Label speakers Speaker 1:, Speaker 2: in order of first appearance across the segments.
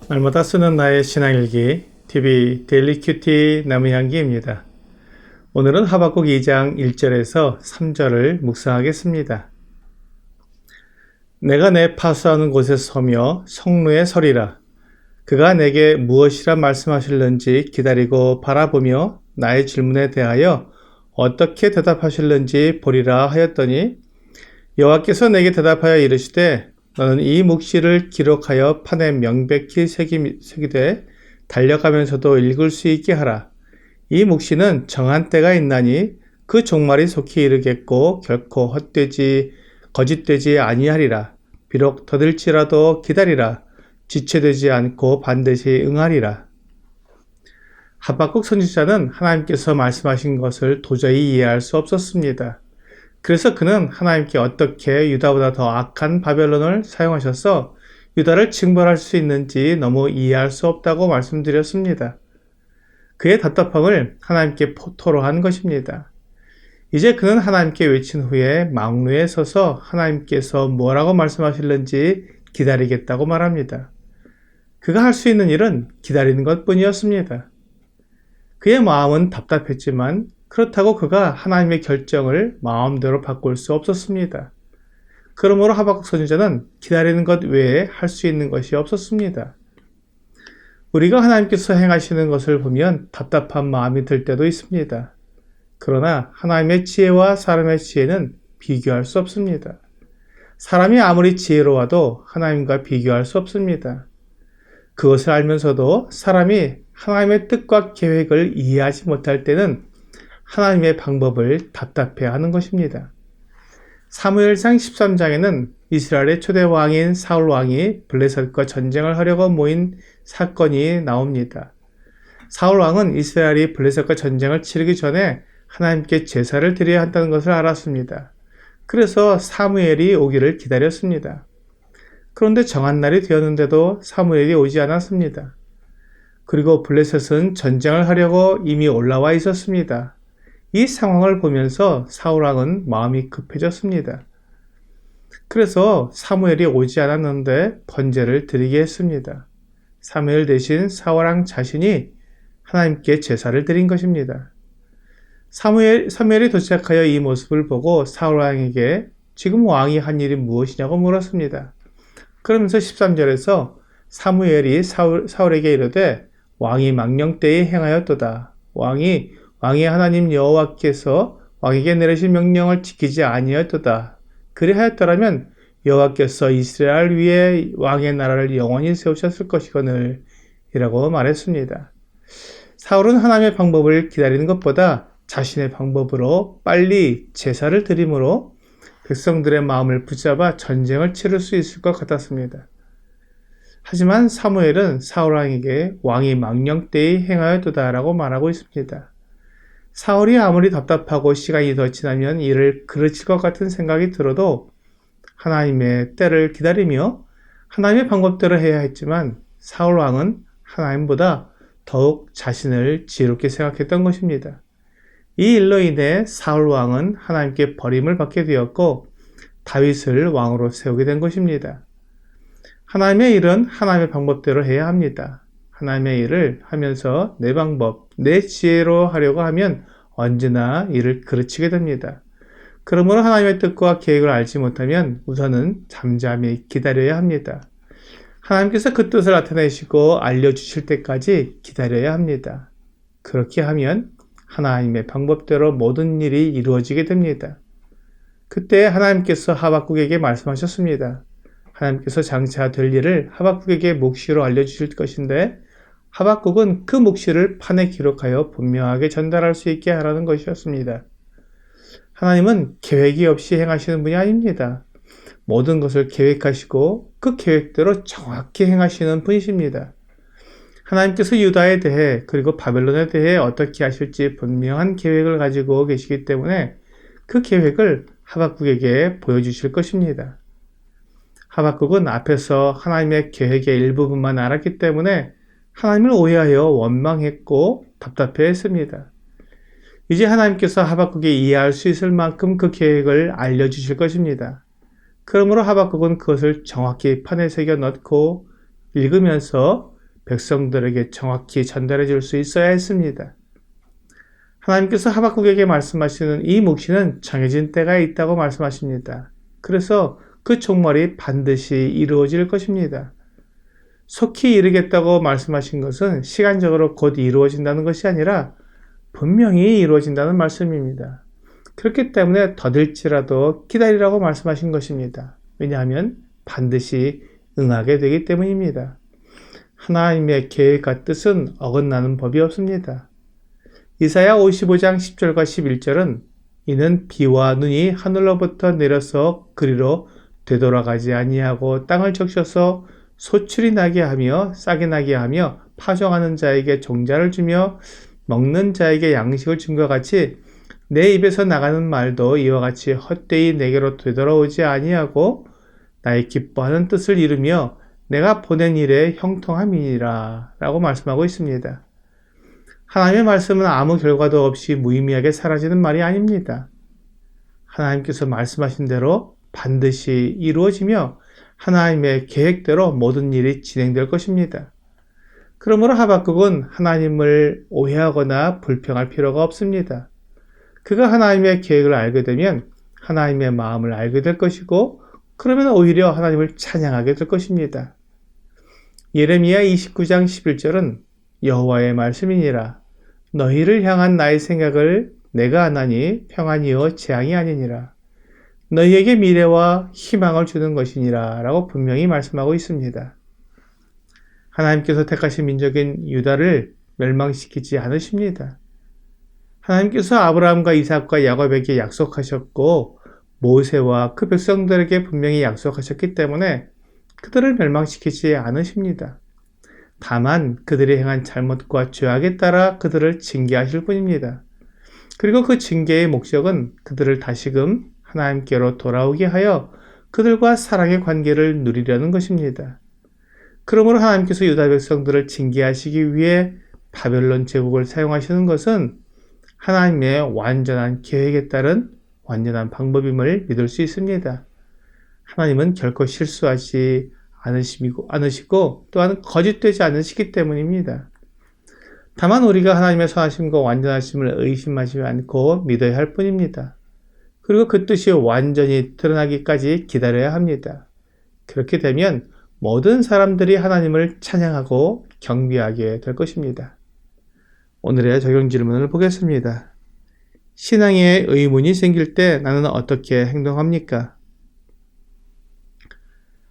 Speaker 1: 날마다 쓰는 나의 신앙일기 TV 데일리 큐티 나무향기입니다. 오늘은 하박국 2장 1절에서 3절을 묵상하겠습니다. 내가 내 파수하는 곳에 서며 성루에 서리라. 그가 내게 무엇이라 말씀하실는지 기다리고 바라보며 나의 질문에 대하여 어떻게 대답하실는지 보리라 하였더니 여호와께서 내게 대답하여 이르시되 너는 이 묵시를 기록하여 판에 명백히 새기되 달려가면서도 읽을 수 있게 하라. 이 묵시는 정한 때가 있나니 그 종말이 속히 이르겠고 결코 거짓되지 아니하리라. 비록 더딜지라도 기다리라. 지체되지 않고 반드시 응하리라. 하박국 선지자는 하나님께서 말씀하신 것을 도저히 이해할 수 없었습니다. 그래서 그는 하나님께 어떻게 유다보다 더 악한 바벨론을 사용하셔서 유다를 징벌할 수 있는지 너무 이해할 수 없다고 말씀드렸습니다. 그의 답답함을 하나님께 토로한 것입니다. 이제 그는 하나님께 외친 후에 망루에 서서 하나님께서 뭐라고 말씀하실는지 기다리겠다고 말합니다. 그가 할 수 있는 일은 기다리는 것뿐이었습니다. 그의 마음은 답답했지만 그렇다고 그가 하나님의 결정을 마음대로 바꿀 수 없었습니다. 그러므로 하박국 선지자는 기다리는 것 외에 할 수 있는 것이 없었습니다. 우리가 하나님께서 행하시는 것을 보면 답답한 마음이 들 때도 있습니다. 그러나 하나님의 지혜와 사람의 지혜는 비교할 수 없습니다. 사람이 아무리 지혜로워도 하나님과 비교할 수 없습니다. 그것을 알면서도 사람이 하나님의 뜻과 계획을 이해하지 못할 때는 하나님의 방법을 답답해하는 것입니다. 사무엘상 13장에는 이스라엘의 초대 왕인 사울 왕이 블레셋과 전쟁을 하려고 모인 사건이 나옵니다. 사울 왕은 이스라엘이 블레셋과 전쟁을 치르기 전에 하나님께 제사를 드려야 한다는 것을 알았습니다. 그래서 사무엘이 오기를 기다렸습니다. 그런데 정한 날이 되었는데도 사무엘이 오지 않았습니다. 그리고 블레셋은 전쟁을 하려고 이미 올라와 있었습니다. 이 상황을 보면서 사울왕은 마음이 급해졌습니다. 그래서 사무엘이 오지 않았는데 번제를 드리게 했습니다. 사무엘 대신 사울왕 자신이 하나님께 제사를 드린 것입니다. 사무엘이 도착하여 이 모습을 보고 사울왕에게 지금 왕이 한 일이 무엇이냐고 물었습니다. 그러면서 13절에서 사무엘이 사울에게 이르되 왕이 망령때에 행하였도다. 왕의 하나님 여호와께서 왕에게 내리신 명령을 지키지 아니하였도다. 그리하였더라면 여호와께서 이스라엘 위에 왕의 나라를 영원히 세우셨을 것이거늘 이라고 말했습니다. 사울은 하나님의 방법을 기다리는 것보다 자신의 방법으로 빨리 제사를 드림으로 백성들의 마음을 붙잡아 전쟁을 치를 수 있을 것 같았습니다. 하지만 사무엘은 사울왕에게 왕이 망령때에 행하였도다 라고 말하고 있습니다. 사울이 아무리 답답하고 시간이 더 지나면 이를 그르칠 것 같은 생각이 들어도 하나님의 때를 기다리며 하나님의 방법대로 해야 했지만 사울왕은 하나님보다 더욱 자신을 지혜롭게 생각했던 것입니다. 이 일로 인해 사울왕은 하나님께 버림을 받게 되었고 다윗을 왕으로 세우게 된 것입니다. 하나님의 일은 하나님의 방법대로 해야 합니다. 하나님의 일을 하면서 내 방법, 내 지혜로 하려고 하면 언제나 일을 그르치게 됩니다. 그러므로 하나님의 뜻과 계획을 알지 못하면 우선은 잠잠히 기다려야 합니다. 하나님께서 그 뜻을 나타내시고 알려주실 때까지 기다려야 합니다. 그렇게 하면 하나님의 방법대로 모든 일이 이루어지게 됩니다. 그때 하나님께서 하박국에게 말씀하셨습니다. 하나님께서 장차 될 일을 하박국에게 묵시로 알려주실 것인데 하박국은 그 묵시를 판에 기록하여 분명하게 전달할 수 있게 하라는 것이었습니다. 하나님은 계획이 없이 행하시는 분이 아닙니다. 모든 것을 계획하시고 그 계획대로 정확히 행하시는 분이십니다. 하나님께서 유다에 대해 그리고 바벨론에 대해 어떻게 하실지 분명한 계획을 가지고 계시기 때문에 그 계획을 하박국에게 보여주실 것입니다. 하박국은 앞에서 하나님의 계획의 일부분만 알았기 때문에 하나님을 오해하여 원망했고 답답해했습니다. 이제 하나님께서 하박국이 이해할 수 있을 만큼 그 계획을 알려주실 것입니다. 그러므로 하박국은 그것을 정확히 판에 새겨 넣고 읽으면서 백성들에게 정확히 전달해 줄 수 있어야 했습니다. 하나님께서 하박국에게 말씀하시는 이 묵시는 정해진 때가 있다고 말씀하십니다. 그래서 그 종말이 반드시 이루어질 것입니다. 속히 이루겠다고 말씀하신 것은 시간적으로 곧 이루어진다는 것이 아니라 분명히 이루어진다는 말씀입니다. 그렇기 때문에 더딜지라도 기다리라고 말씀하신 것입니다. 왜냐하면 반드시 응하게 되기 때문입니다. 하나님의 계획과 뜻은 어긋나는 법이 없습니다. 이사야 55장 10절과 11절은 이는 비와 눈이 하늘로부터 내려서 그리로 되돌아가지 아니하고 땅을 적셔서 소출이 나게 하며 싹이 나게 하며 파종하는 자에게 종자를 주며 먹는 자에게 양식을 준 것 같이 내 입에서 나가는 말도 이와 같이 헛되이 내게로 되돌아오지 아니하고 나의 기뻐하는 뜻을 이루며 내가 보낸 일에 형통함이니라 라고 말씀하고 있습니다. 하나님의 말씀은 아무 결과도 없이 무의미하게 사라지는 말이 아닙니다. 하나님께서 말씀하신 대로 반드시 이루어지며 하나님의 계획대로 모든 일이 진행될 것입니다. 그러므로 하박국은 하나님을 오해하거나 불평할 필요가 없습니다. 그가 하나님의 계획을 알게 되면 하나님의 마음을 알게 될 것이고 그러면 오히려 하나님을 찬양하게 될 것입니다. 예레미야 29장 11절은 여호와의 말씀이니라. 너희를 향한 나의 생각을 내가 아나니 평안이요 재앙이 아니니라. 너희에게 미래와 희망을 주는 것이니라 라고 분명히 말씀하고 있습니다. 하나님께서 택하신 민족인 유다를 멸망시키지 않으십니다. 하나님께서 아브라함과 이삭과 야곱에게 약속하셨고 모세와 그 백성들에게 분명히 약속하셨기 때문에 그들을 멸망시키지 않으십니다. 다만 그들이 행한 잘못과 죄악에 따라 그들을 징계하실 뿐입니다. 그리고 그 징계의 목적은 그들을 다시금 하나님께로 돌아오게 하여 그들과 사랑의 관계를 누리려는 것입니다. 그러므로 하나님께서 유다 백성들을 징계하시기 위해 바벨론 제국을 사용하시는 것은 하나님의 완전한 계획에 따른 완전한 방법임을 믿을 수 있습니다. 하나님은 결코 실수하지 않으시고 또한 거짓되지 않으시기 때문입니다. 다만 우리가 하나님의 선하심과 완전하심을 의심하지 않고 믿어야 할 뿐입니다. 그리고 그 뜻이 완전히 드러나기까지 기다려야 합니다. 그렇게 되면 모든 사람들이 하나님을 찬양하고 경배하게 될 것입니다. 오늘의 적용 질문을 보겠습니다. 신앙에 의문이 생길 때 나는 어떻게 행동합니까?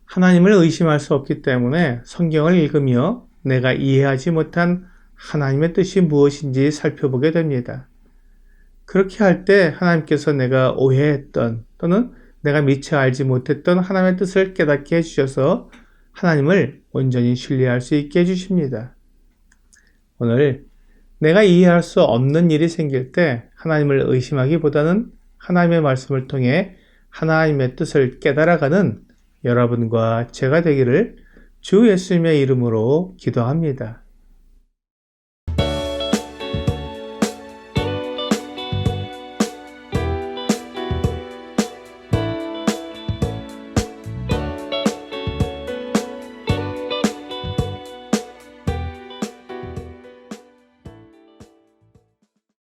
Speaker 1: 하나님을 의심할 수 없기 때문에 성경을 읽으며 내가 이해하지 못한 하나님의 뜻이 무엇인지 살펴보게 됩니다. 그렇게 할 때 하나님께서 내가 오해했던 또는 내가 미처 알지 못했던 하나님의 뜻을 깨닫게 해주셔서 하나님을 온전히 신뢰할 수 있게 해주십니다. 오늘 내가 이해할 수 없는 일이 생길 때 하나님을 의심하기보다는 하나님의 말씀을 통해 하나님의 뜻을 깨달아가는 여러분과 제가 되기를 주 예수님의 이름으로 기도합니다.